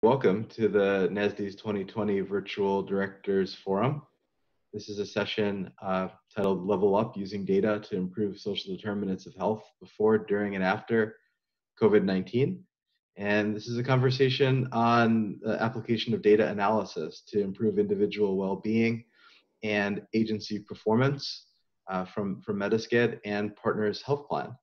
Welcome to the NASDDDS 2020 Virtual Directors Forum. This is a session titled Level Up Using Data to Improve Social Determinants of Health Before, During, and After COVID-19. And this is a conversation on the application of data analysis to improve individual well-being and agency performance from Metasced and Partners Health Plan.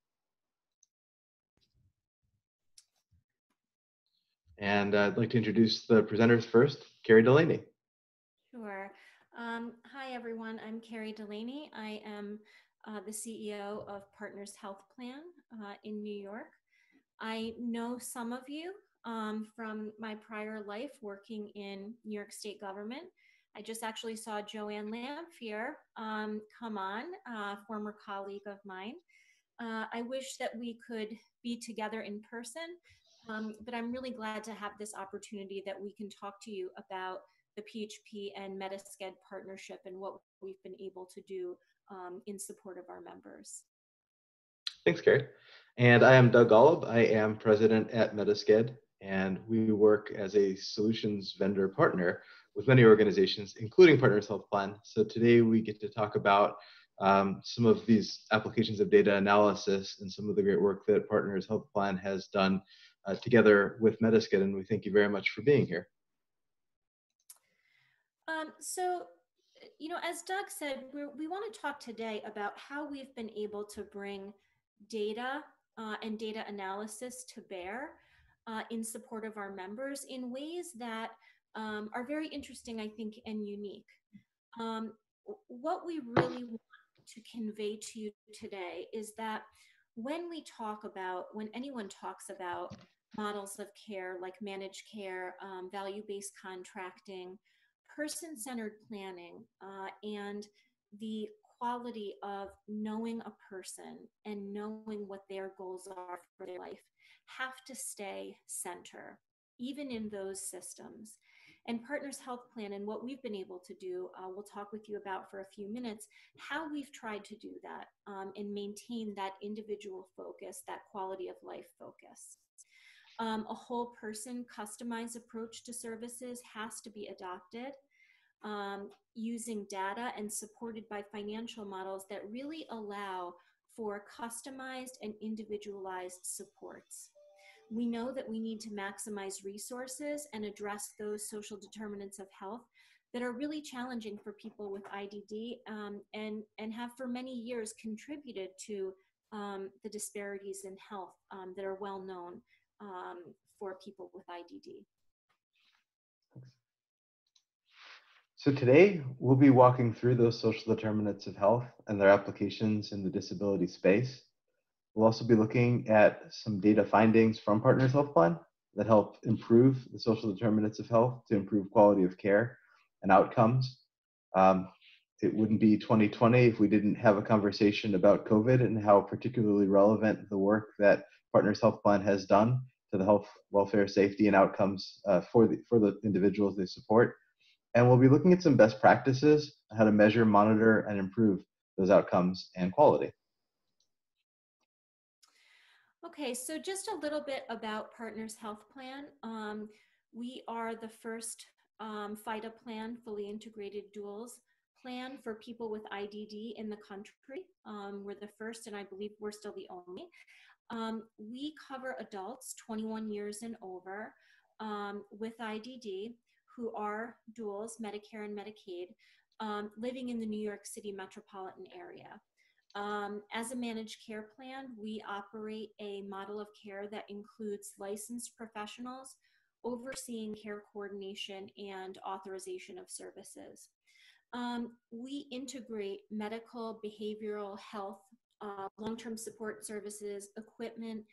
And I'd like to introduce the presenters first, Carrie Delaney. Sure. Hi, everyone. I'm Carrie Delaney. I am the CEO of Partners Health Plan in New York. I know some of you from my prior life working in New York State government. I just actually saw Joanne Lamphere come on, former colleague of mine. I wish that we could be together in person, but I'm really glad to have this opportunity that we can talk to you about the PHP and Metasced partnership and what we've been able to do in support of our members. Thanks, Carrie. And I am Doug Golub. I am president at Metasced, and we work as a solutions vendor partner with many organizations, including Partners Health Plan. So today we get to talk about some of these applications of data analysis and some of the great work that Partners Health Plan has done together with Metasced, and we thank you very much for being here. So, you know, as Doug said, we want to talk today about how we've been able to bring data and data analysis to bear in support of our members in ways that are very interesting, I think, and unique. What we really want to convey to you today is that when anyone talks about models of care like managed care, value-based contracting, person-centered planning, and the quality of knowing a person and knowing what their goals are for their life have to stay center, even in those systems. And Partners Health Plan and what we've been able to do, we'll talk with you about for a few minutes, how we've tried to do that and maintain that individual focus, that quality of life focus. A whole person customized approach to services has to be adopted using data and supported by financial models that really allow for customized and individualized supports. We know that we need to maximize resources and address those social determinants of health that are really challenging for people with IDD and have for many years contributed to the disparities in health that are well known for people with IDD. So today we'll be walking through those social determinants of health and their applications in the disability space. We'll also be looking at some data findings from Partners Health Plan that help improve the social determinants of health to improve quality of care and outcomes. It wouldn't be 2020 if we didn't have a conversation about COVID and how particularly relevant the work that Partners Health Plan has done to the health, welfare, safety, and outcomes for the individuals they support. And we'll be looking at some best practices on how to measure, monitor, and improve those outcomes and quality. Okay, so just a little bit about Partners Health Plan. We are the first FIDA plan, fully integrated duals plan for people with IDD in the country. We're the first, and I believe we're still the only. We cover adults 21 years and over with IDD who are duals, Medicare and Medicaid, living in the New York City metropolitan area. As a managed care plan, we operate a model of care that includes licensed professionals overseeing care coordination and authorization of services. We integrate medical, behavioral health, long-term support services, equipment,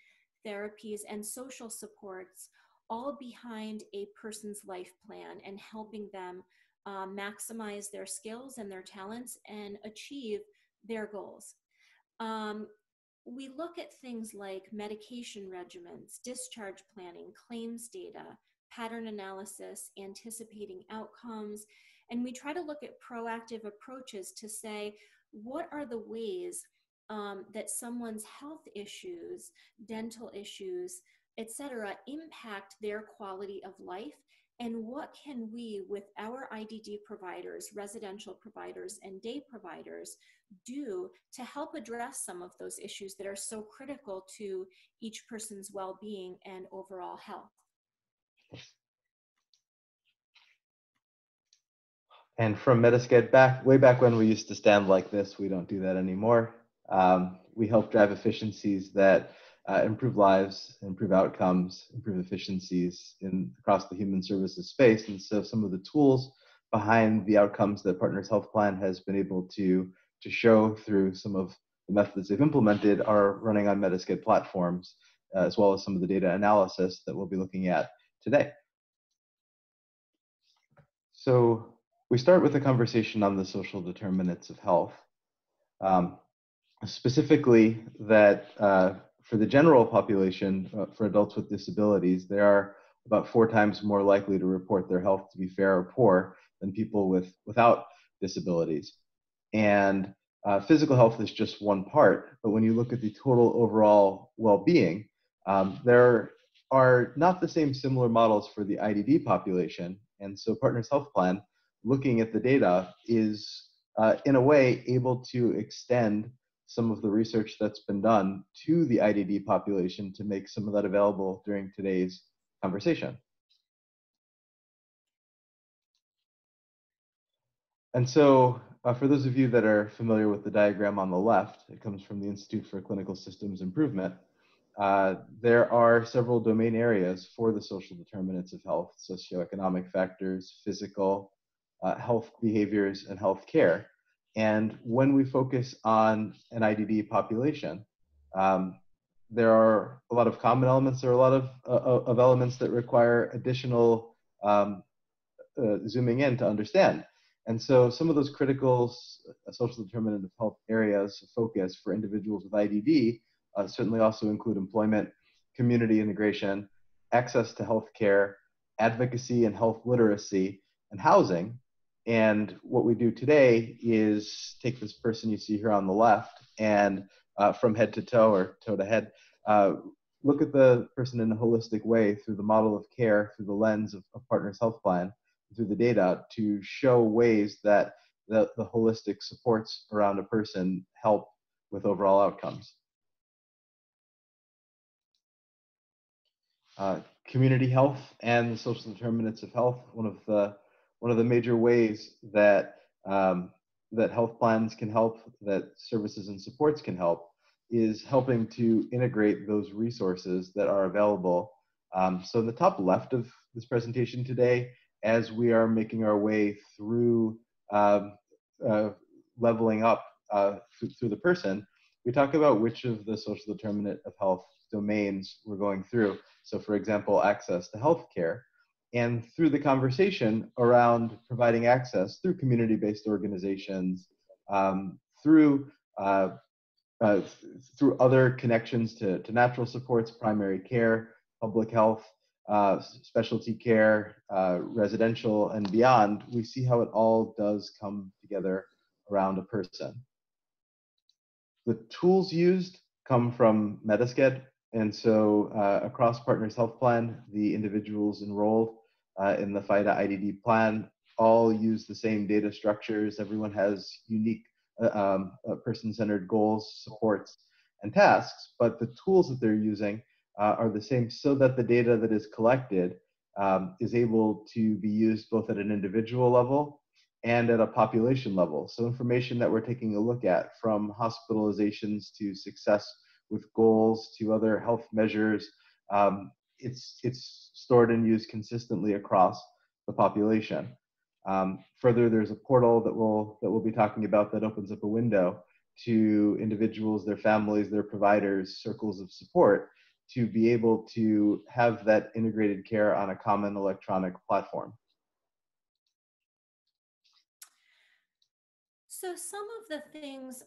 therapies, and social supports, all behind a person's life plan and helping them maximize their skills and their talents and achieve their goals. We look at things like medication regimens, discharge planning, claims data, pattern analysis, anticipating outcomes, and we try to look at proactive approaches to say, what are the ways that someone's health issues, dental issues, etc., impact their quality of life? And what can we, with our IDD providers, residential providers, and day providers, do to help address some of those issues that are so critical to each person's well-being and overall health? And from Metasced way back when we used to stand like this, we don't do that anymore. We help drive efficiencies that improve lives, improve outcomes, improve efficiencies across the human services space. And so some of the tools behind the outcomes that Partners Health Plan has been able to show through some of the methods they've implemented are running on Metasced platforms, as well as some of the data analysis that we'll be looking at today. So we start with a conversation on the social determinants of health. Specifically that for the general population, for adults with disabilities, they are about 4 times more likely to report their health to be fair or poor than people without disabilities. And physical health is just one part, but when you look at the total overall well-being, there are not the same similar models for the IDD population. And so Partners Health Plan, looking at the data, is in a way able to extend some of the research that's been done to the IDD population to make some of that available during today's conversation. And so for those of you that are familiar with the diagram on the left, it comes from the Institute for Clinical Systems Improvement. There are several domain areas for the social determinants of health: socioeconomic factors, physical, health behaviors, and health care. And when we focus on an IDD population, there are a lot of common elements. There are a lot of elements that require additional zooming in to understand. And so some of those critical social determinant of health areas of focus for individuals with IDD certainly also include employment, community integration, access to health care, advocacy and health literacy, and housing. And what we do today is take this person you see here on the left and from head to toe or toe to head, look at the person in a holistic way through the model of care, through the lens of Partners Health Plan, through the data to show ways that the holistic supports around a person help with overall outcomes. Community health and the social determinants of health. One of the major ways that that health plans can help, that services and supports can help, is helping to integrate those resources that are available. So in the top left of this presentation today, as we are making our way through leveling up through the person, we talk about which of the social determinant of health domains we're going through. So for example, access to healthcare. And through the conversation around providing access through community-based organizations, through other connections to natural supports, primary care, public health, specialty care, residential, and beyond, we see how it all does come together around a person. The tools used come from Metasced, and so across Partners Health Plan, the individuals enrolled in the FIDA IDD plan all use the same data structures. Everyone has unique person-centered goals, supports, and tasks, but the tools that they're using are the same, so that the data that is collected is able to be used both at an individual level and at a population level. So information that we're taking a look at, from hospitalizations to success with goals to other health measures, it's stored and used consistently across the population. Further, there's a portal that we'll be talking about that opens up a window to individuals, their families, their providers, circles of support, to be able to have that integrated care on a common electronic platform. So some of the things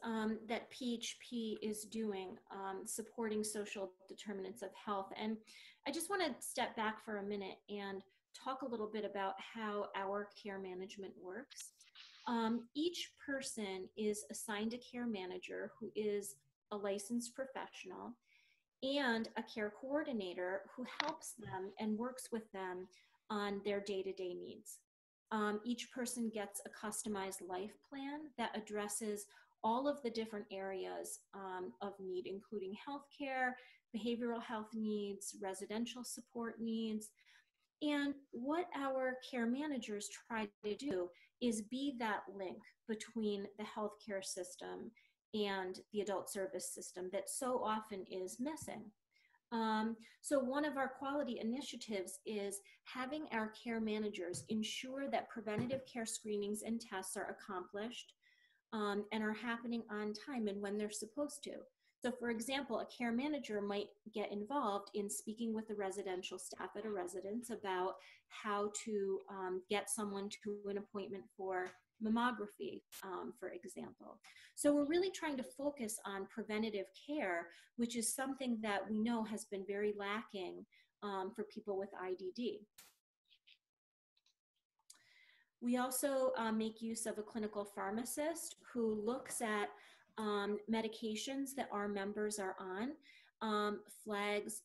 that PHP is doing, supporting social determinants of health, and I just want to step back for a minute and talk a little bit about how our care management works. Each person is assigned a care manager who is a licensed professional, and a care coordinator who helps them and works with them on their day-to-day needs. Each person gets a customized life plan that addresses all of the different areas of need, including healthcare, behavioral health needs, residential support needs. And what our care managers try to do is be that link between the healthcare system and the adult service system that so often is missing. So one of our quality initiatives is having our care managers ensure that preventative care screenings and tests are accomplished and are happening on time and when they're supposed to. So for example, a care manager might get involved in speaking with the residential staff at a residence about how to get someone to an appointment for mammography, for example. So we're really trying to focus on preventative care, which is something that we know has been very lacking for people with IDD. We also make use of a clinical pharmacist who looks at medications that our members are on, flags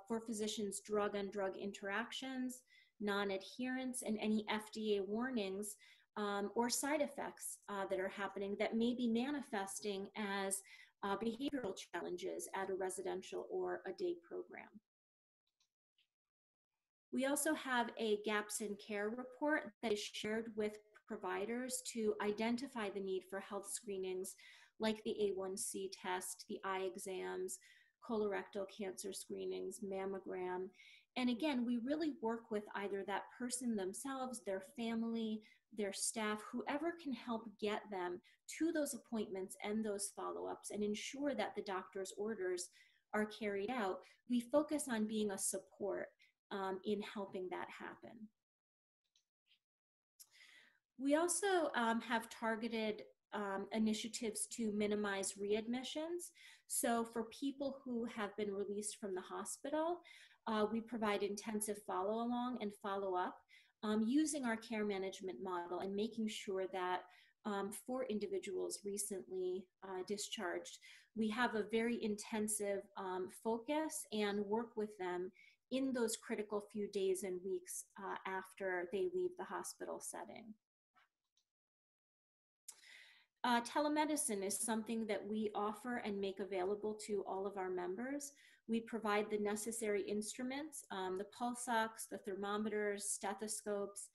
for physicians drug-on-drug interactions, non-adherence, and any FDA warnings or side effects that are happening that may be manifesting as behavioral challenges at a residential or a day program. We also have a gaps in care report that is shared with providers to identify the need for health screenings like the A1C test, the eye exams, colorectal cancer screenings, mammogram. And again, we really work with either that person themselves, their family, their staff, whoever can help get them to those appointments and those follow-ups and ensure that the doctor's orders are carried out. We focus on being a support in helping that happen. We also have targeted initiatives to minimize readmissions. So for people who have been released from the hospital, we provide intensive follow along and follow up using our care management model and making sure that for individuals recently discharged, we have a very intensive focus and work with them in those critical few days and weeks after they leave the hospital setting. Telemedicine is something that we offer and make available to all of our members. We provide the necessary instruments, the pulse ox, the thermometers, stethoscopes,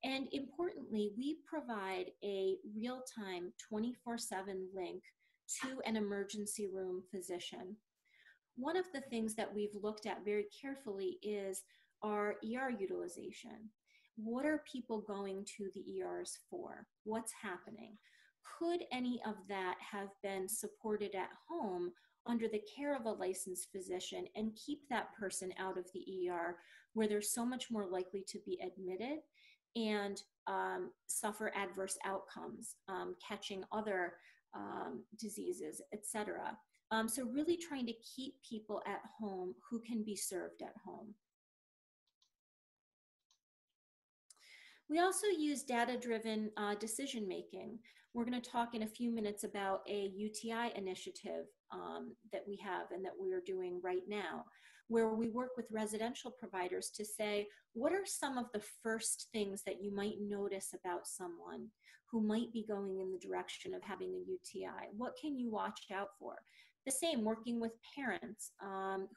and importantly, we provide a real-time 24/7 link to an emergency room physician. One of the things that we've looked at very carefully is our ER utilization. What are people going to the ERs for? What's happening? Could any of that have been supported at home under the care of a licensed physician and keep that person out of the ER where they're so much more likely to be admitted and suffer adverse outcomes, catching other diseases, etc. So really trying to keep people at home who can be served at home. We also use data-driven decision-making. We're going to talk in a few minutes about a UTI initiative that we have and that we are doing right now, where we work with residential providers to say, what are some of the first things that you might notice about someone who might be going in the direction of having a UTI? What can you watch out for? The same, working with parents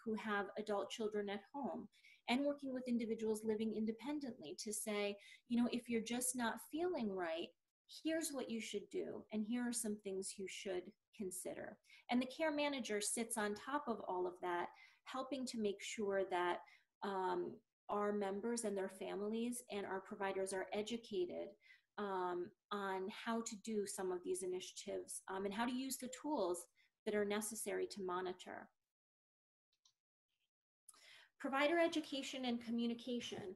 who have adult children at home and working with individuals living independently to say, you know, if you're just not feeling right, here's what you should do, and here are some things you should consider. And the care manager sits on top of all of that, helping to make sure that our members and their families and our providers are educated on how to do some of these initiatives and how to use the tools that are necessary to monitor. Provider education and communication.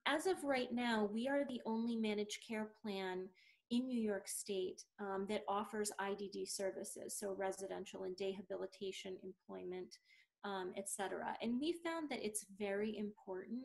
As of right now, we are the only managed care plan in New York State that offers IDD services, so residential and day habilitation, employment, etc. And we found that it's very important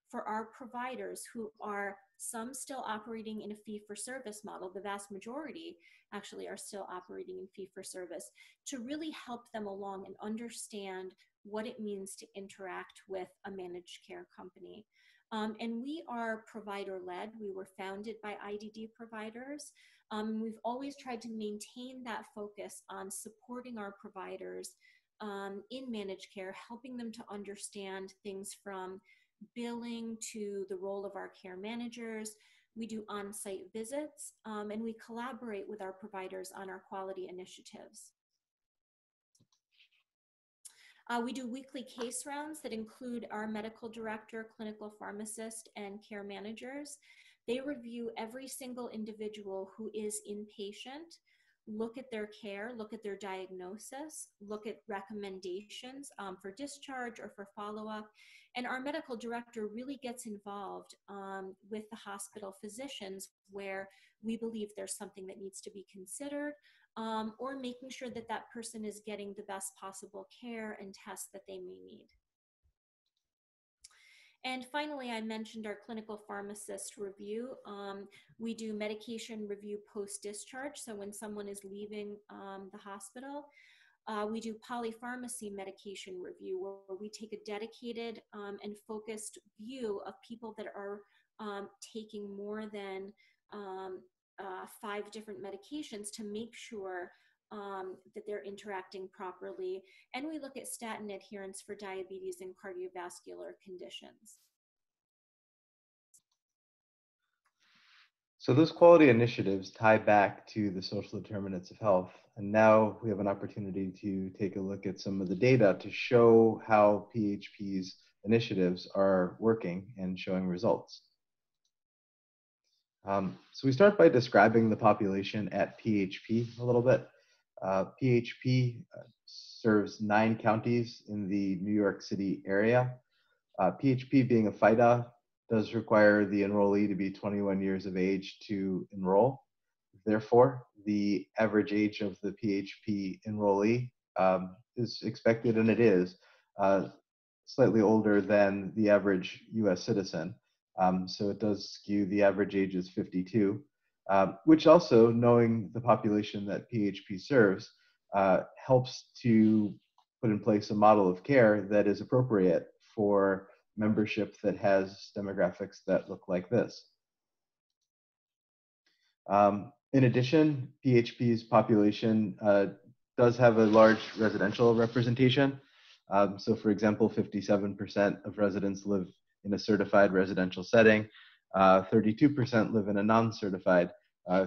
for our providers who are some still operating in a fee-for-service model, the vast majority actually are still operating in fee-for-service, to really help them along and understand what it means to interact with a managed care company. And we are provider-led. We were founded by IDD providers. We've always tried to maintain that focus on supporting our providers in managed care, helping them to understand things from billing to the role of our care managers. We do on-site visits, and we collaborate with our providers on our quality initiatives. We do weekly case rounds that include our medical director, clinical pharmacist, and care managers. They review every single individual who is inpatient, look at their care, look at their diagnosis, look at recommendations for discharge or for follow-up. And our medical director really gets involved with the hospital physicians where we believe there's something that needs to be considered, or making sure that that person is getting the best possible care and tests that they may need. And finally, I mentioned our clinical pharmacist review. We do medication review post-discharge. So when someone is leaving the hospital, we do polypharmacy medication review, where we take a dedicated and focused view of people that are taking more than 5 different medications to make sure that they're interacting properly. And we look at statin adherence for diabetes and cardiovascular conditions. So those quality initiatives tie back to the social determinants of health. And now we have an opportunity to take a look at some of the data to show how PHP's initiatives are working and showing results. So we start by describing the population at PHP a little bit. PHP serves 9 counties in the New York City area. PHP, being a FIDA, does require the enrollee to be 21 years of age to enroll. Therefore, the average age of the PHP enrollee is expected, and it is, slightly older than the average US citizen. So it does skew. The average age is 52, which also, knowing the population that PHP serves, helps to put in place a model of care that is appropriate for membership that has demographics that look like this. In addition, PHP's population does have a large residential representation. So for example, 57% of residents live in a certified residential setting, 32% live in a non-certified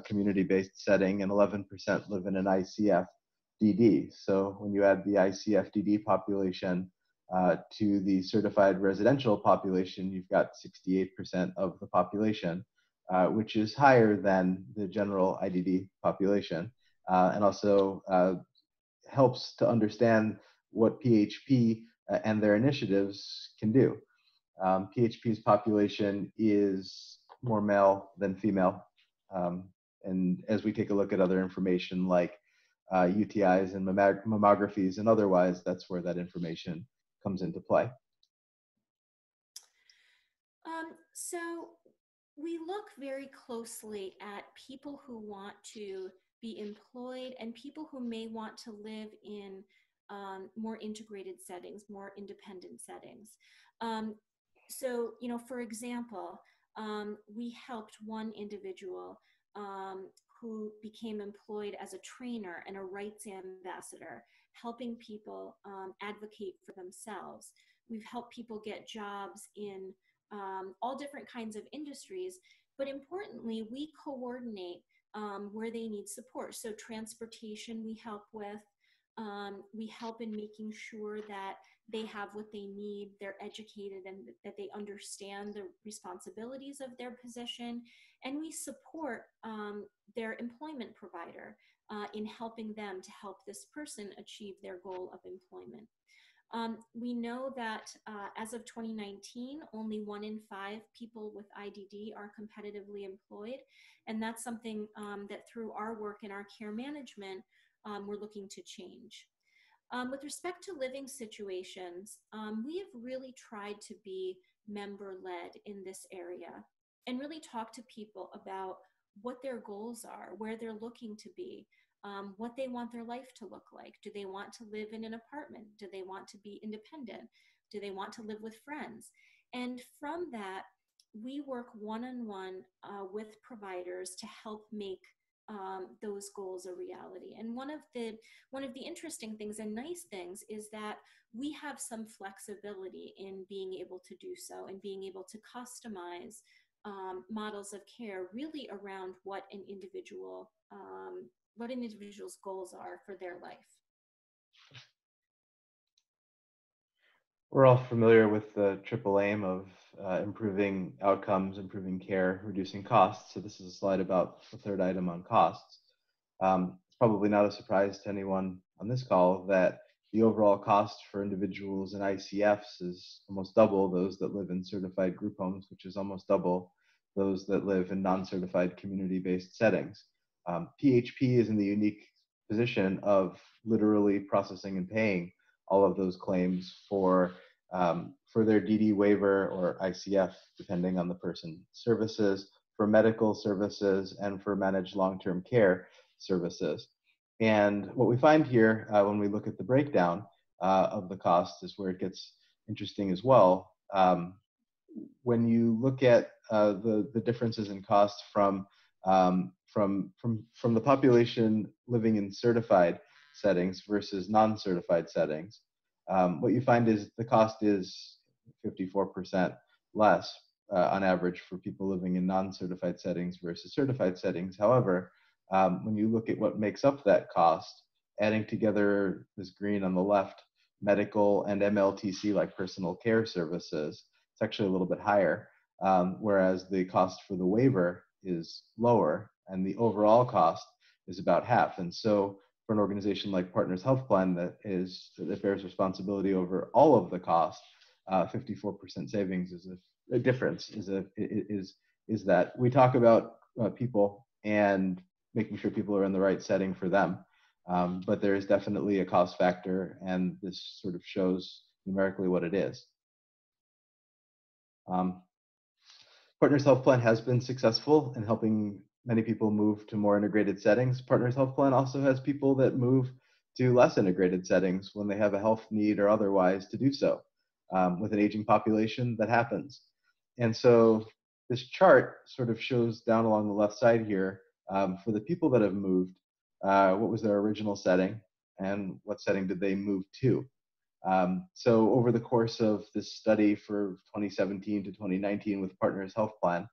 community-based setting, and 11% live in an ICF-DD. So when you add the ICF-DD population to the certified residential population, you've got 68% of the population, which is higher than the general IDD population, and also helps to understand what PHP and their initiatives can do. PHP's population is more male than female. And as we take a look at other information like UTIs and mammographies and otherwise, that's where that information comes into play. So we look very closely at people who want to be employed and people who may want to live in more integrated settings, more independent settings. So, you know, for example, we helped one individual who became employed as a trainer and a rights ambassador, helping people advocate for themselves. We've helped people get jobs in all different kinds of industries, but importantly, we coordinate where they need support. So transportation we help with. We help in making sure that they have what they need, they're educated, and that they understand the responsibilities of their position. And we support their employment provider in helping them to help this person achieve their goal of employment. We know that as of 2019, only 1 in 5 people with IDD are competitively employed. And that's something that through our work in our care management, we're looking to change. With respect to living situations, we have really tried to be member-led in this area, and really talk to people about what their goals are, where they're looking to be, what they want their life to look like. Do they want to live in an apartment? Do they want to be independent? Do they want to live with friends? And from that, we work one-on-one with providers to help make those goals a reality. And one of the interesting things and nice things is that we have some flexibility in being able to do so and being able to customize models of care really around what an individual's goals are for their life. We're all familiar with the triple aim of improving outcomes, improving care, reducing costs. So this is a slide about the third item on costs. It's probably not a surprise to anyone on this call that the overall cost for individuals in ICFs is almost double those that live in certified group homes, which is almost double those that live in non-certified community-based settings. PHP is in the unique position of literally processing and paying all of those claims for their DD waiver or ICF, depending on the person, services, for medical services, and for managed long-term care services. And what we find here when we look at the breakdown of the cost is where it gets interesting as well. When you look at the differences in cost from the population living in certified settings versus non-certified settings, what you find is the cost is 54% less on average for people living in non-certified settings versus certified settings. However, when you look at what makes up that cost, adding together this green on the left, medical and MLTC like personal care services, it's actually a little bit higher, whereas the cost for the waiver is lower and the overall cost is about half. And so for an organization like Partners Health Plan that bears responsibility over all of the cost, 54% savings is a difference. Is that we talk about people and making sure people are in the right setting for them, but there is definitely a cost factor, and this sort of shows numerically what it is. Partners Health Plan has been successful in helping many people move to more integrated settings. Partners Health Plan also has people that move to less integrated settings when they have a health need or otherwise to do so. With an aging population, that happens. And so this chart sort of shows down along the left side here, for the people that have moved, what was their original setting and what setting did they move to. So over the course of this study for 2017 to 2019 with Partners Health Plan,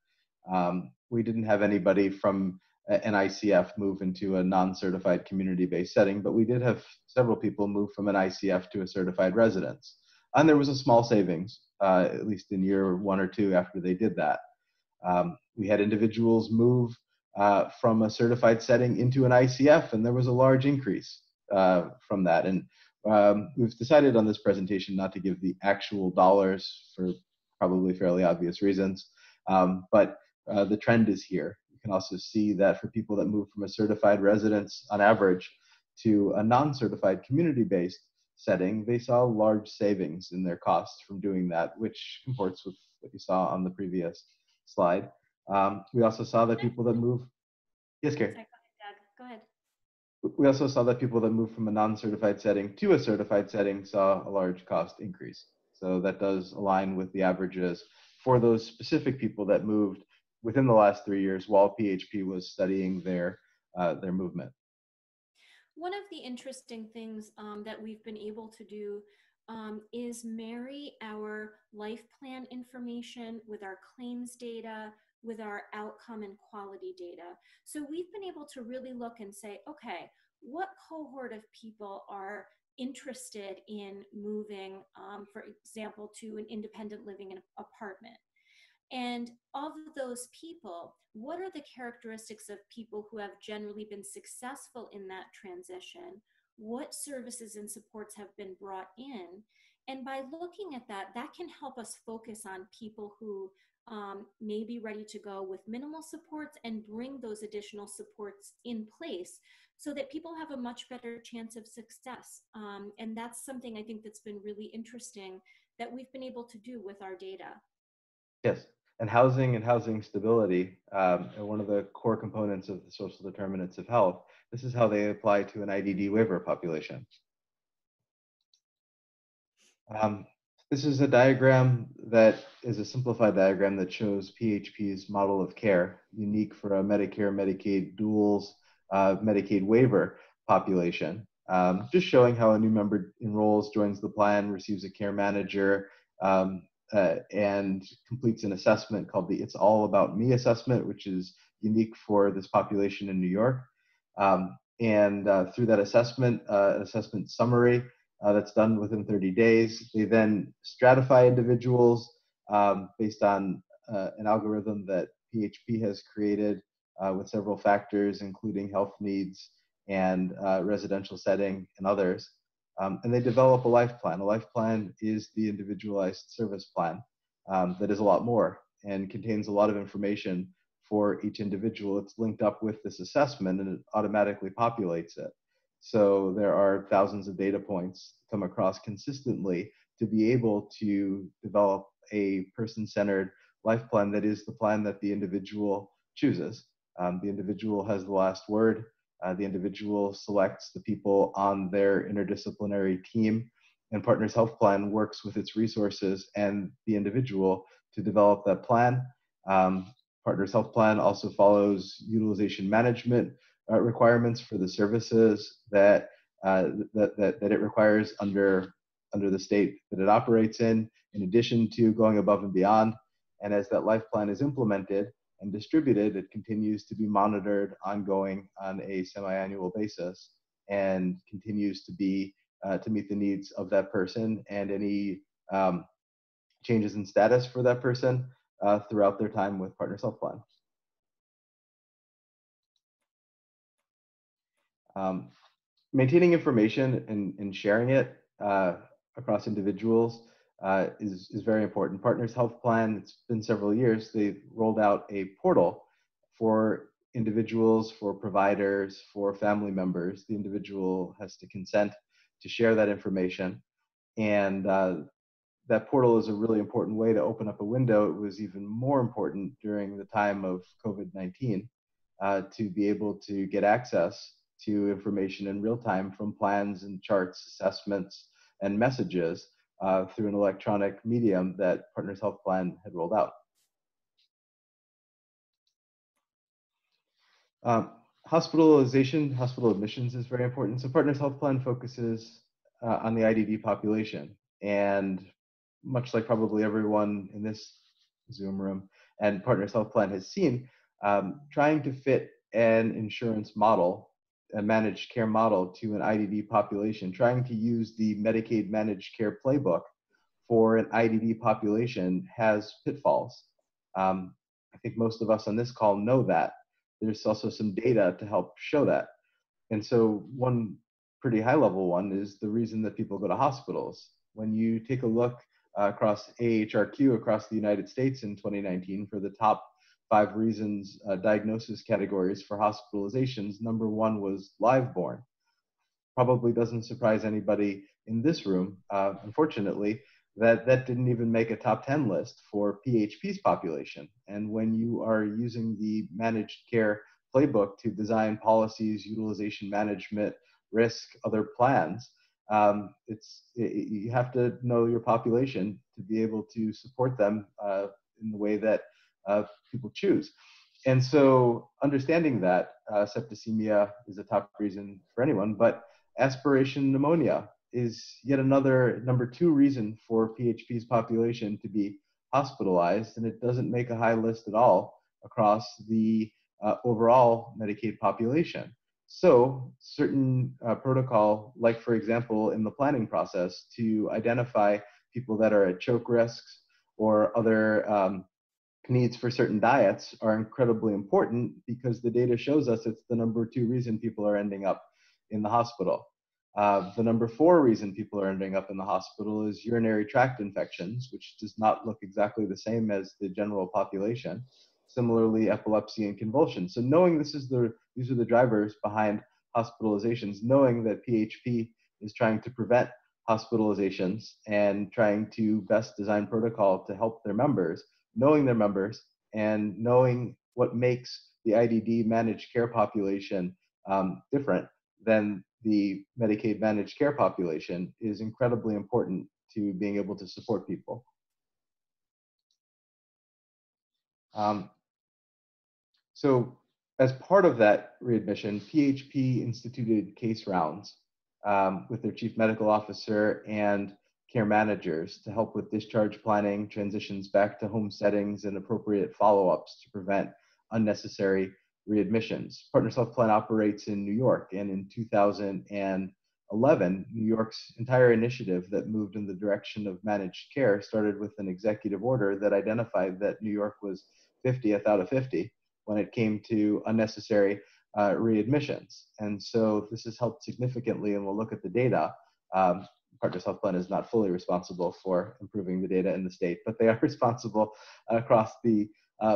we didn't have anybody from an ICF move into a non-certified community-based setting, but we did have several people move from an ICF to a certified residence. And there was a small savings, at least in year 1 or 2 after they did that. We had individuals move from a certified setting into an ICF, and there was a large increase from that. And we've decided on this presentation not to give the actual dollars for probably fairly obvious reasons, but the trend is here. You can also see that for people that move from a certified residence on average to a non-certified community-based setting, they saw large savings in their costs from doing that, which comports with what you saw on the previous slide. We also saw that people that move, yes, Carrie. Go ahead. We also saw that people that moved from a non-certified setting to a certified setting saw a large cost increase. So that does align with the averages for those specific people that moved within the last 3 years while PHP was studying their movement. One of the interesting things that we've been able to do is marry our life plan information with our claims data, with our outcome and quality data. So we've been able to really look and say, okay, what cohort of people are interested in moving, for example, to an independent living apartment? And of those people, what are the characteristics of people who have generally been successful in that transition? What services and supports have been brought in? And by looking at that, that can help us focus on people who may be ready to go with minimal supports and bring those additional supports in place so that people have a much better chance of success. And that's something I think that's been really interesting that we've been able to do with our data. Yes, and housing stability are one of the core components of the social determinants of health. This is how they apply to an IDD waiver population. Um, this is a diagram that is a simplified diagram that shows PHP's model of care, unique for a Medicare, Medicaid duals, Medicaid waiver population. Just showing how a new member enrolls, joins the plan, receives a care manager, and completes an assessment called the It's All About Me assessment, which is unique for this population in New York. And through that assessment, assessment summary, that's done within 30 days. They then stratify individuals based on an algorithm that PHP has created with several factors, including health needs and residential setting and others. And they develop a life plan. A life plan is the individualized service plan that is a lot more and contains a lot of information for each individual. It's linked up with this assessment and it automatically populates it. So there are thousands of data points come across consistently to be able to develop a person-centered life plan that is the plan that the individual chooses. The individual has the last word. The individual selects the people on their interdisciplinary team, and Partners Health Plan works with its resources and the individual to develop that plan. Partners Health Plan also follows utilization management requirements for the services that it requires under the state that it operates in addition to going above and beyond. And as that life plan is implemented and distributed, it continues to be monitored ongoing on a semi-annual basis and continues to be to meet the needs of that person and any changes in status for that person throughout their time with Partners Health Plan. Maintaining information and sharing it across individuals is very important. Partners Health Plan, it's been several years, they rolled out a portal for individuals, for providers, for family members. The individual has to consent to share that information. And that portal is a really important way to open up a window. It was even more important during the time of COVID-19 to be able to get access to information in real time from plans and charts, assessments, and messages through an electronic medium that Partners Health Plan had rolled out. Hospitalization, hospital admissions is very important. So Partners Health Plan focuses on the IDD population. And much like probably everyone in this Zoom room and Partners Health Plan has seen, trying to fit an insurance model, a managed care model to an IDD population, trying to use the Medicaid managed care playbook for an IDD population has pitfalls. I think most of us on this call know that. There's also some data to help show that. And so one pretty high level one is the reason that people go to hospitals. When you take a look across AHRQ across the United States in 2019 for the top 5 reasons, diagnosis categories for hospitalizations, number 1 was live born. Probably doesn't surprise anybody in this room, unfortunately, that didn't even make a top 10 list for PHP's population. And when you are using the managed care playbook to design policies, utilization management, risk, other plans, you have to know your population to be able to support them in the way that people choose. And so understanding that septicemia is a top reason for anyone, but aspiration pneumonia is yet another number 2 reason for PHP's population to be hospitalized, and it doesn't make a high list at all across the overall Medicaid population. So certain protocol, like for example, in the planning process to identify people that are at choke risks or other needs for certain diets are incredibly important because the data shows us it's the number 2 reason people are ending up in the hospital. The number 4 reason people are ending up in the hospital is urinary tract infections, which does not look exactly the same as the general population. Similarly, epilepsy and convulsions. So knowing these are the drivers behind hospitalizations, knowing that PHP is trying to prevent hospitalizations and trying to best design protocol to help their members, knowing their members and knowing what makes the IDD managed care population different than the Medicaid managed care population is incredibly important to being able to support people. So as part of that readmission, PHP instituted case rounds with their chief medical officer and care managers to help with discharge planning, transitions back to home settings, and appropriate follow-ups to prevent unnecessary readmissions. Partners Health Plan operates in New York, and in 2011, New York's entire initiative that moved in the direction of managed care started with an executive order that identified that New York was 50th out of 50 when it came to unnecessary readmissions. And so this has helped significantly, and we'll look at the data. Partners Health Plan is not fully responsible for improving the data in the state, but they are responsible across the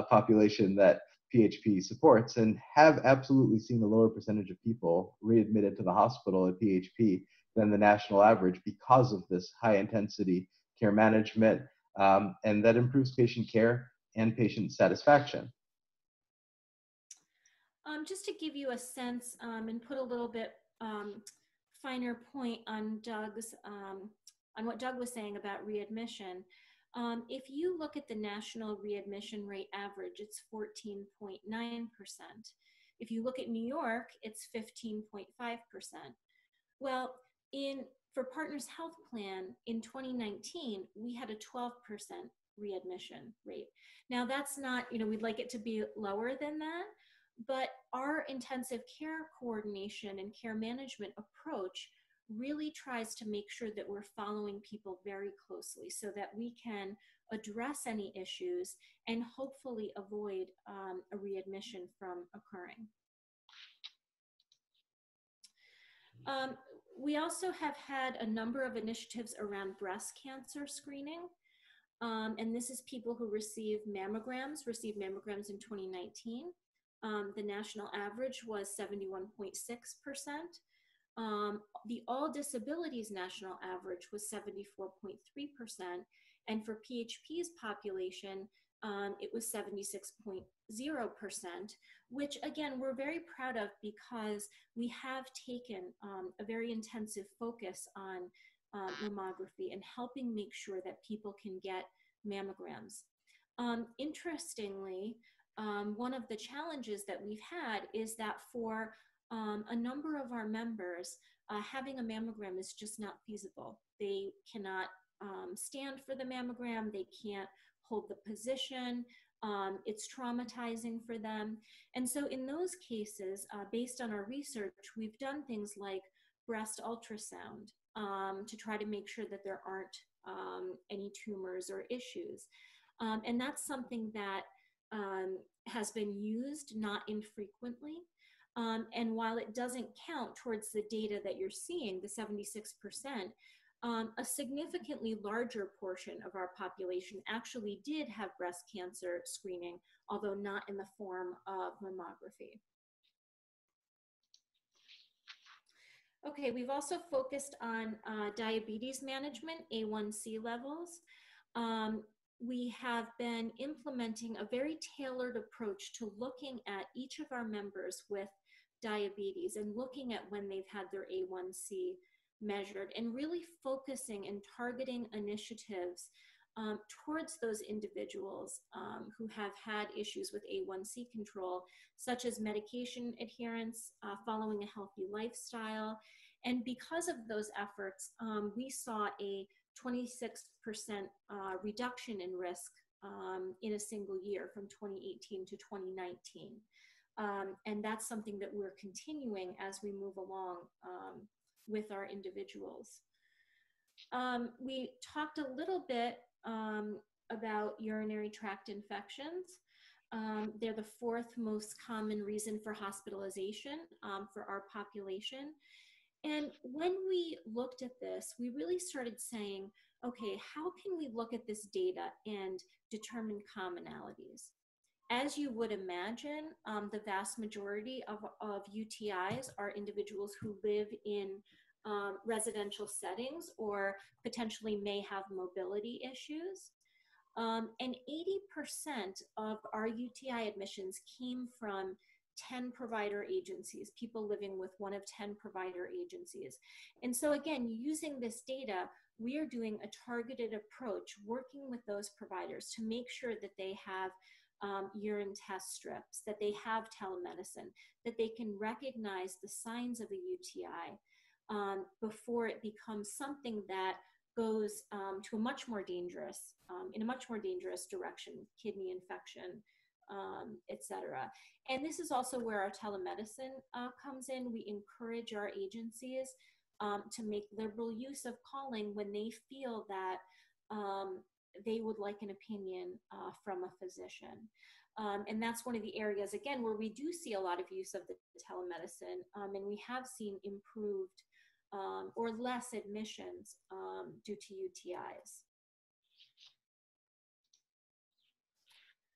population that PHP supports, and have absolutely seen a lower percentage of people readmitted to the hospital at PHP than the national average because of this high intensity care management, and that improves patient care and patient satisfaction. Just to give you a sense and put a little bit finer point on on what Doug was saying about readmission. If you look at the national readmission rate average, it's 14.9%. If you look at New York, it's 15.5%. Well, for Partners Health Plan in 2019, we had a 12% readmission rate. Now that's not, we'd like it to be lower than that, but our intensive care coordination and care management approach really tries to make sure that we're following people very closely so that we can address any issues and hopefully avoid a readmission from occurring. We also have had a number of initiatives around breast cancer screening. And this is people who received mammograms in 2019. The national average was 71.6%. The all disabilities national average was 74.3%. And for PHP's population, it was 76.0%, which again, we're very proud of because we have taken a very intensive focus on mammography and helping make sure that people can get mammograms. Interestingly, one of the challenges that we've had is that for a number of our members, having a mammogram is just not feasible. They cannot stand for the mammogram, they can't hold the position, it's traumatizing for them. And so in those cases, based on our research, we've done things like breast ultrasound to try to make sure that there aren't any tumors or issues. And that's something that has been used not infrequently. And while it doesn't count towards the data that you're seeing, the 76%, a significantly larger portion of our population actually did have breast cancer screening, although not in the form of mammography. Okay, we've also focused on diabetes management, A1C levels. We have been implementing a very tailored approach to looking at each of our members with diabetes and looking at when they've had their A1C measured and really focusing and targeting initiatives towards those individuals who have had issues with A1C control, such as medication adherence, following a healthy lifestyle. And because of those efforts, we saw a 26% reduction in risk in a single year from 2018 to 2019. And that's something that we're continuing as we move along with our individuals. We talked a little bit about urinary tract infections. They're the fourth most common reason for hospitalization for our population. And when we looked at this, we really started saying, okay, how can we look at this data and determine commonalities? As you would imagine, the vast majority of UTIs are individuals who live in residential settings or potentially may have mobility issues. And 80% of our UTI admissions came from 10 provider agencies, people living with one of 10 provider agencies. And so again, using this data, we are doing a targeted approach, working with those providers to make sure that they have urine test strips, that they have telemedicine, that they can recognize the signs of a UTI before it becomes something that goes to a much more dangerous, in a much more dangerous direction, kidney infection, etc. And this is also where our telemedicine comes in. We encourage our agencies to make liberal use of calling when they feel that they would like an opinion from a physician. And that's one of the areas, again, where we do see a lot of use of the telemedicine, and we have seen improved or less admissions due to UTIs.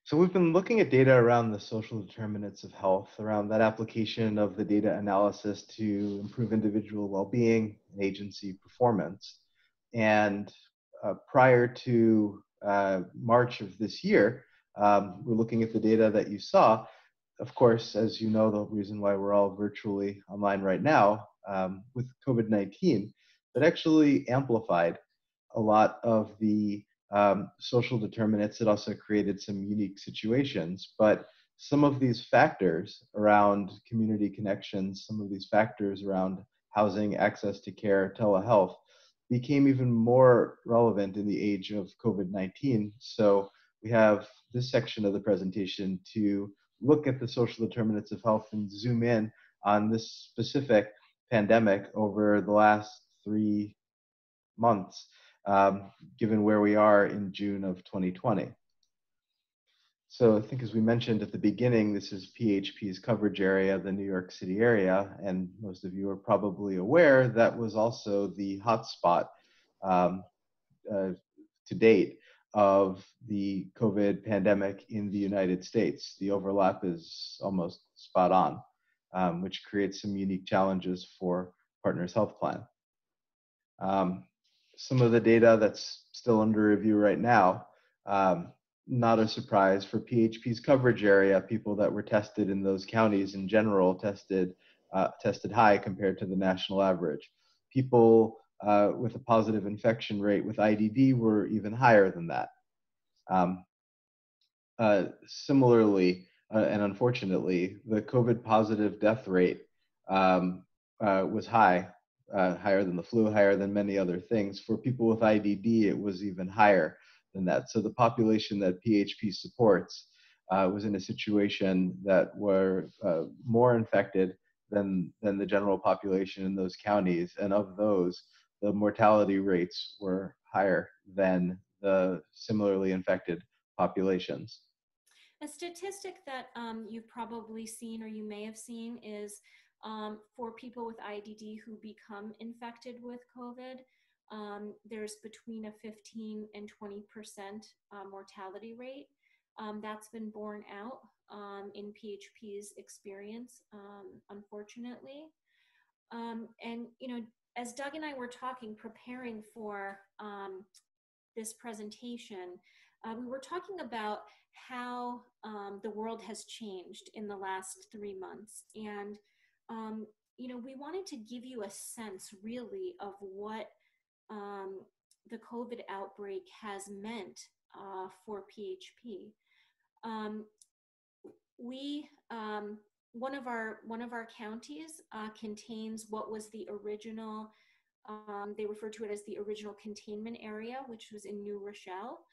So we've been looking at data around the social determinants of health, around that application of the data analysis to improve individual well-being and agency performance. And prior to March of this year, we're looking at the data that you saw. Of course, as you know, the reason why we're all virtually online right now with COVID-19, that actually amplified a lot of the social determinants. It also created some unique situations, but some of these factors around community connections, some of these factors around housing, access to care, telehealth, became even more relevant in the age of COVID-19. So we have this section of the presentation to look at the social determinants of health and zoom in on this specific pandemic over the last 3 months, given where we are in June of 2020. So I think, as we mentioned at the beginning, this is PHP's coverage area, the New York City area, and most of you are probably aware that was also the hotspot to date of the COVID pandemic in the United States. The overlap is almost spot on, which creates some unique challenges for Partners Health Plan. Some of the data that's still under review right now, not a surprise for PHP's coverage area, people that were tested in those counties in general tested high compared to the national average. People with a positive infection rate with IDD were even higher than that. Similarly, and unfortunately, the COVID positive death rate was high, higher than the flu, higher than many other things. For people with IDD, it was even higher than that. So the population that PHP supports was in a situation that were more infected than the general population in those counties. And of those, the mortality rates were higher than the similarly infected populations. A statistic that you've probably seen or you may have seen is for people with IDD who become infected with COVID, there's between a 15 and 20% mortality rate. That's been borne out in PHP's experience, unfortunately. And, you know, as Doug and I were talking, preparing for this presentation, we were talking about how the world has changed in the last 3 months. And, you know, we wanted to give you a sense really of what the COVID outbreak has meant for PHP. One of our counties contains what was the original, they refer to it as the original containment area, which was in New Rochelle.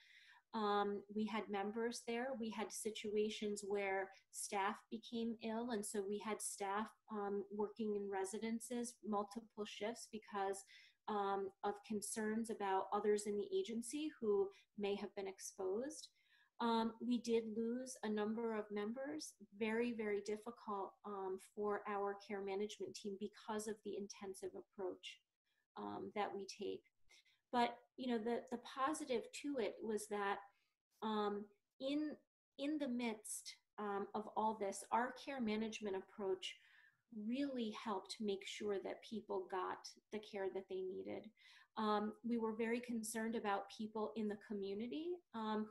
We had members there. We had situations where staff became ill, and so we had staff working in residences, multiple shifts, because of concerns about others in the agency who may have been exposed. We did lose a number of members, very, very difficult for our care management team because of the intensive approach that we take. But, you know, the positive to it was that in the midst of all this, our care management approach really helped make sure that people got the care that they needed. We were very concerned about people in the community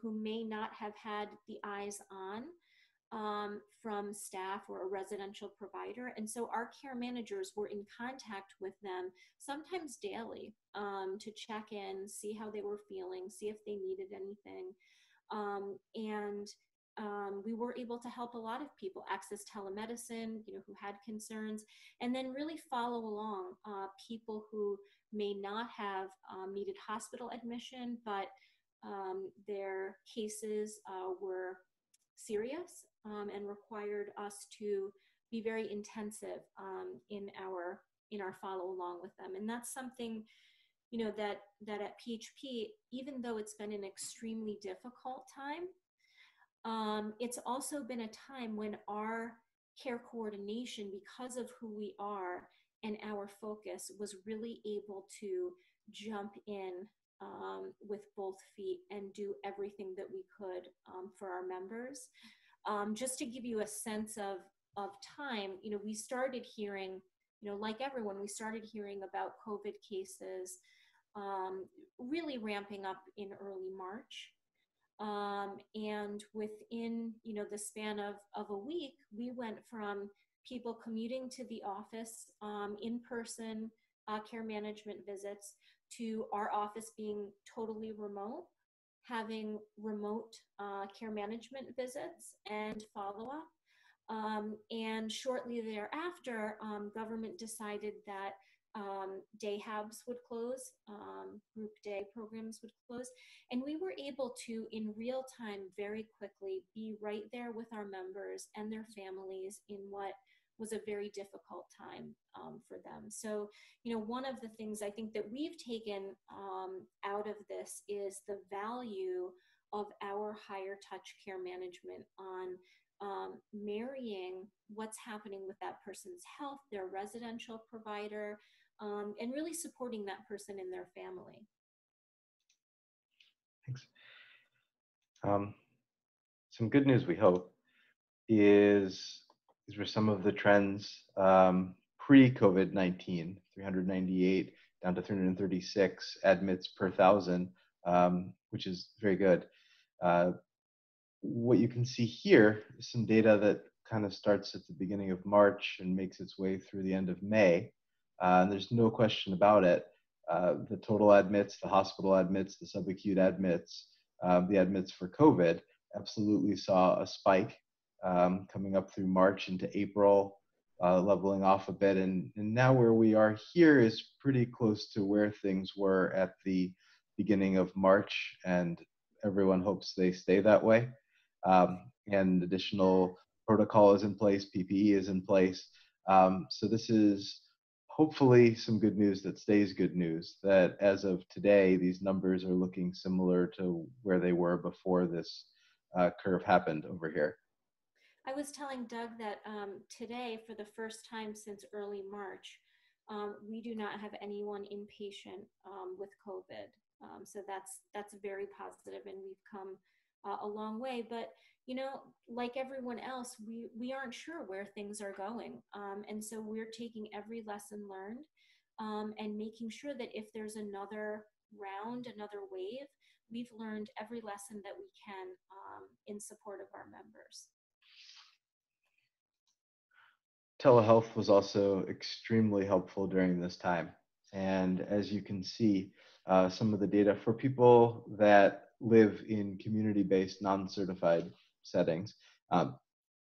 who may not have had the eyes on from staff or a residential provider. And so our care managers were in contact with them sometimes daily to check in, see how they were feeling, see if they needed anything. And we were able to help a lot of people access telemedicine, who had concerns, and then really follow along people who may not have needed hospital admission, but their cases were serious and required us to be very intensive in our follow along with them. And that's something that at PHP, even though it's been an extremely difficult time, it's also been a time when our care coordination, because of who we are and our focus, was really able to jump in with both feet and do everything that we could for our members. Just to give you a sense of time, we started hearing, like everyone, we started hearing about COVID cases really ramping up in early March. And within, the span of a week, we went from people commuting to the office, in-person care management visits, to our office being totally remote, having remote care management visits and follow-up. And shortly thereafter, government decided that day habs would close, group day programs would close, and we were able to, in real time, very quickly be right there with our members and their families in what was a very difficult time for them. So, one of the things I think that we've taken out of this is the value of our higher touch care management on marrying what's happening with that person's health, their residential provider, and really supporting that person and their family. Thanks. Some good news, we hope, is these were some of the trends pre-COVID-19, 398 down to 336 admits per thousand, which is very good. What you can see here is some data that kind of starts at the beginning of March and makes its way through the end of May. And there's no question about it. The total admits, the hospital admits, the subacute admits, the admits for COVID absolutely saw a spike coming up through March into April, leveling off a bit. And now where we are here is pretty close to where things were at the beginning of March, and everyone hopes they stay that way. And additional protocol is in place, PPE is in place. So this is hopefully some good news that stays good news, that as of today, these numbers are looking similar to where they were before this curve happened over here. I was telling Doug that today, for the first time since early March, we do not have anyone inpatient with COVID. So that's very positive, and we've come a long way. But like everyone else, we aren't sure where things are going, and so we're taking every lesson learned and making sure that if there's another round, another wave, we've learned every lesson that we can in support of our members. Telehealth was also extremely helpful during this time. And as you can see, some of the data for people that live in community-based, non-certified settings,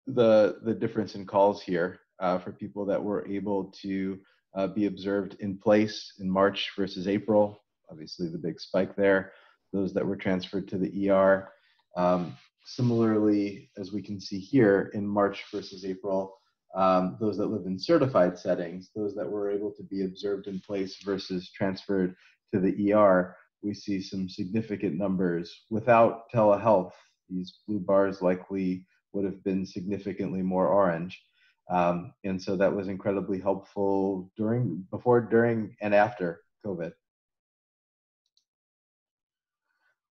the difference in calls here for people that were able to be observed in place in March versus April, obviously the big spike there, those that were transferred to the ER. Similarly, as we can see here, in March versus April, those that live in certified settings, those that were able to be observed in place versus transferred to the ER, we see some significant numbers. Without telehealth, these blue bars likely would have been significantly more orange. And so that was incredibly helpful before, during, and after COVID.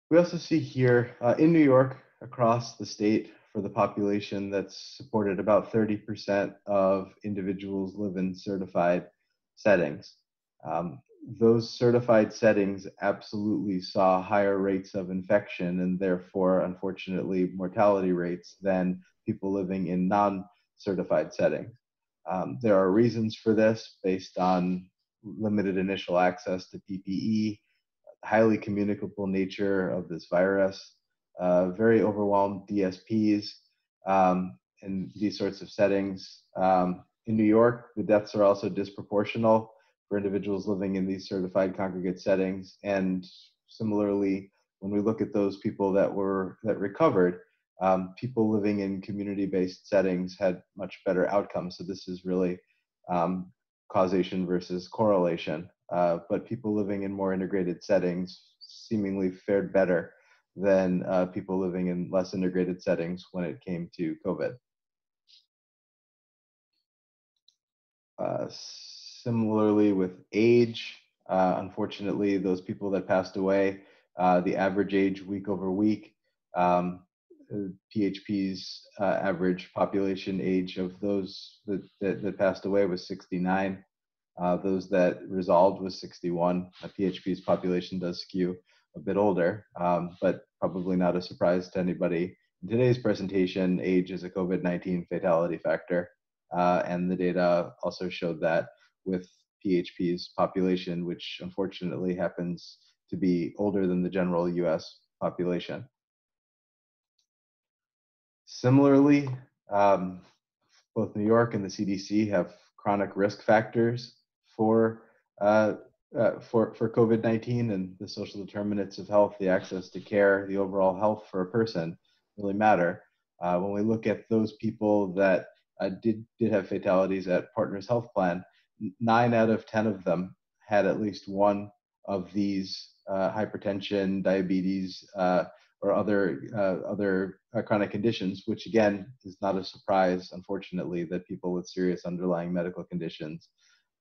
We also see here in New York, across the state, for the population that's supported, about 30% of individuals live in certified settings. Um, those certified settings absolutely saw higher rates of infection and therefore, unfortunately, mortality rates than people living in non-certified settings. There are reasons for this based on limited initial access to PPE, highly communicable nature of this virus, very overwhelmed DSPs in these sorts of settings. In New York, the deaths are also disproportional for individuals living in these certified congregate settings. And similarly, when we look at those people that recovered, people living in community-based settings had much better outcomes. So this is really causation versus correlation. But people living in more integrated settings seemingly fared better than people living in less integrated settings when it came to COVID. Uh, Similarly with age, unfortunately, those people that passed away, the average age week over week, PHP's average population age of those that passed away was 69. Those that resolved was 61. PHP's population does skew a bit older, but probably not a surprise to anybody. In today's presentation, age is a COVID-19 fatality factor, and the data also showed that with PHP's population, which unfortunately happens to be older than the general US population. Similarly, both New York and the CDC have chronic risk factors for for COVID-19, and the social determinants of health, the access to care, the overall health for a person really matter. When we look at those people that did have fatalities at Partners Health Plan, 9 out of 10 of them had at least one of these hypertension, diabetes, or other chronic conditions, which again is not a surprise, unfortunately, that people with serious underlying medical conditions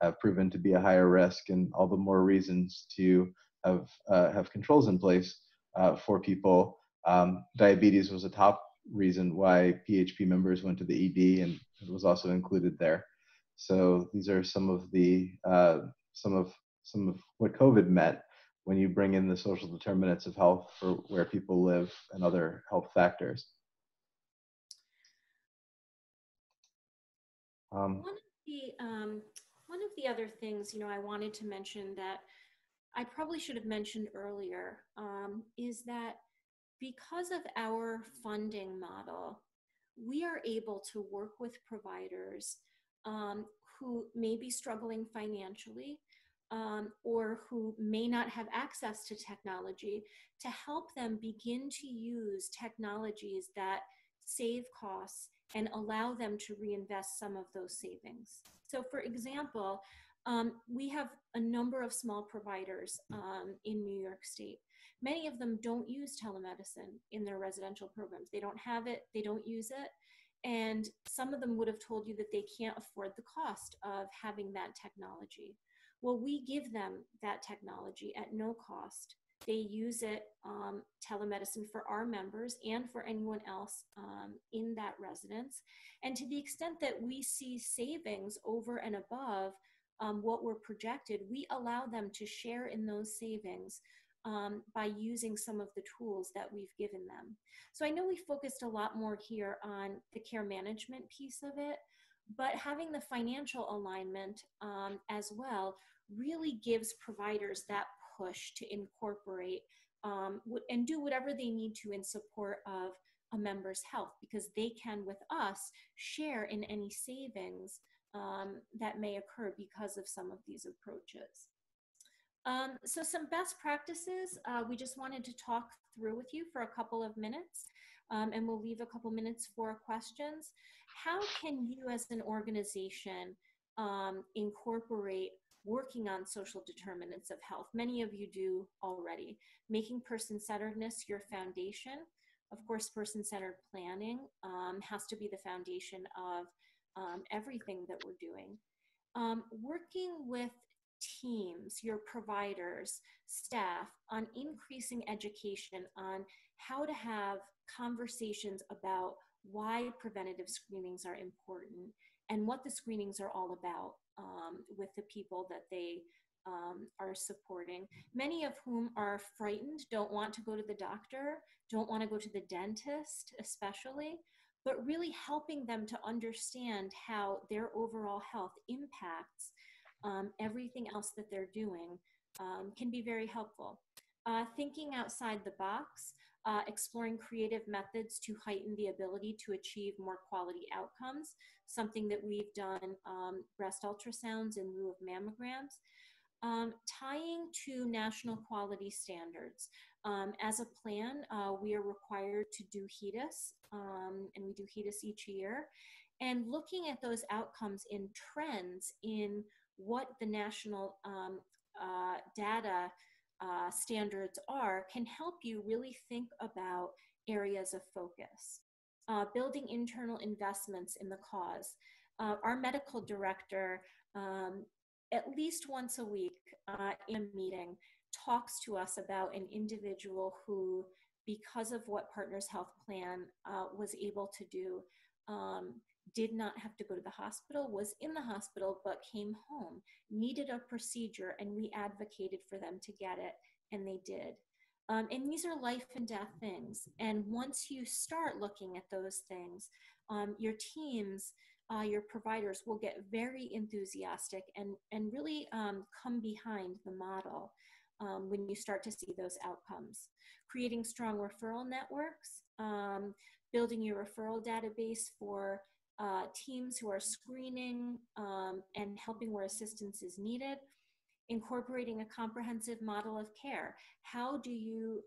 have proven to be a higher risk, and all the more reasons to have controls in place for people. Diabetes was a top reason why PHP members went to the ED, and it was also included there. So these are some of what COVID meant when you bring in the social determinants of health for where people live and other health factors. One of the other things, I wanted to mention that I probably should have mentioned earlier is that because of our funding model, we are able to work with providers who may be struggling financially or who may not have access to technology to help them begin to use technologies that save costs and allow them to reinvest some of those savings. So, for example, we have a number of small providers in New York State. Many of them don't use telemedicine in their residential programs. They don't have it, they don't use it. And some of them would have told you that they can't afford the cost of having that technology. Well, we give them that technology at no cost. They use it, telemedicine, for our members and for anyone else in that residence. And to the extent that we see savings over and above what were projected, we allow them to share in those savings by using some of the tools that we've given them. So I know we focused a lot more here on the care management piece of it, but having the financial alignment as well really gives providers that push to incorporate and do whatever they need to in support of a member's health, because they can, with us, share in any savings that may occur because of some of these approaches. So some best practices we just wanted to talk through with you for a couple of minutes, and we'll leave a couple minutes for questions. How can you as an organization incorporate working on social determinants of health? Many of you do already. Making person-centeredness your foundation. Of course, person-centered planning has to be the foundation of everything that we're doing. Working with teams, your providers, staff, on increasing education on how to have conversations about why preventative screenings are important and what the screenings are all about with the people that they are supporting, many of whom are frightened, don't want to go to the doctor, don't want to go to the dentist, especially, but really helping them to understand how their overall health impacts everything else that they're doing can be very helpful. Thinking outside the box, exploring creative methods to heighten the ability to achieve more quality outcomes, something that we've done, breast ultrasounds in lieu of mammograms. Tying to national quality standards. As a plan, we are required to do HEDIS, and we do HEDIS each year. And looking at those outcomes in trends in what the national data standards are can help you really think about areas of focus. Building internal investments in the cause. Our medical director, at least once a week in a meeting, talks to us about an individual who, because of what Partners Health Plan was able to do, did not have to go to the hospital, was in the hospital, but came home, needed a procedure, and we advocated for them to get it, and they did. And these are life and death things. And once you start looking at those things, your teams, your providers will get very enthusiastic and really come behind the model when you start to see those outcomes. Creating strong referral networks, building your referral database for teams who are screening and helping where assistance is needed. Incorporating a comprehensive model of care. How do you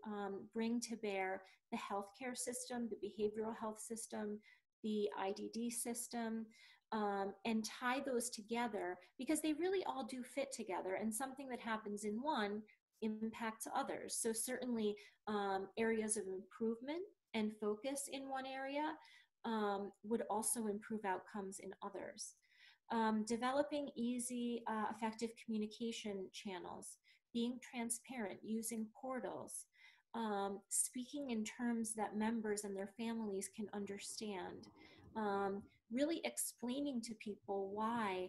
bring to bear the healthcare system, the behavioral health system, the IDD system, and tie those together, because they really all do fit together, and something that happens in one impacts others. So certainly areas of improvement and focus in one area would also improve outcomes in others. Developing easy, effective communication channels, being transparent, using portals, speaking in terms that members and their families can understand, really explaining to people why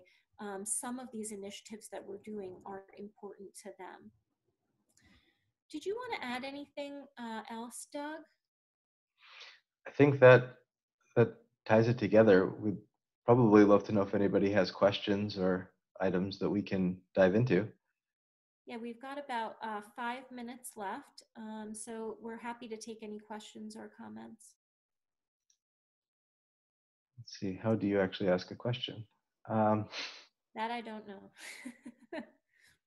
some of these initiatives that we're doing are important to them. Did you want to add anything else, Doug? I think that ties it together. We'd probably love to know if anybody has questions or items that we can dive into. Yeah, we've got about 5 minutes left, so we're happy to take any questions or comments. Let's see, how do you actually ask a question? That I don't know.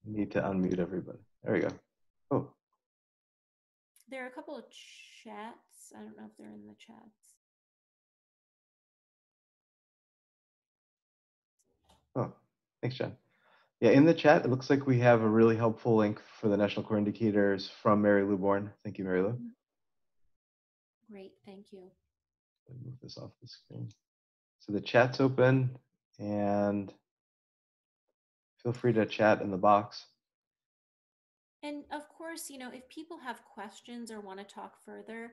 Need to unmute everybody. There we go. Oh, There are a couple of chats. I don't know if they're in the chats. oh, thanks, John. Yeah, in the chat, it looks like we have a really helpful link for the National Core Indicators from Mary Lou Bourne. Thank you, Mary Lou. Great, thank you. Let me move this off the screen. So the chat's open, and feel free to chat in the box. And of course, you know, if people have questions or want to talk further,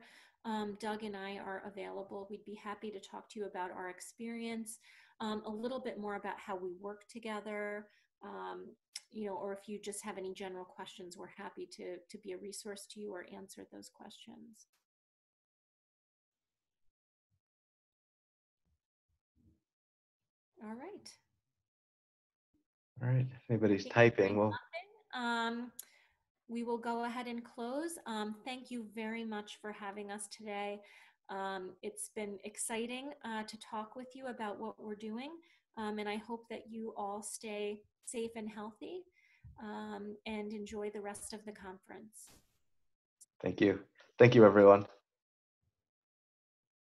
Doug and I are available. We'd be happy to talk to you about our experience, a little bit more about how we work together, you know, or if you just have any general questions, we're happy to be a resource to you or answer those questions. All right. All right, if anybody's typing, well, we will go ahead and close. Thank you very much for having us today. It's been exciting to talk with you about what we're doing, and I hope that you all stay safe and healthy and enjoy the rest of the conference. thank you. Thank you, everyone.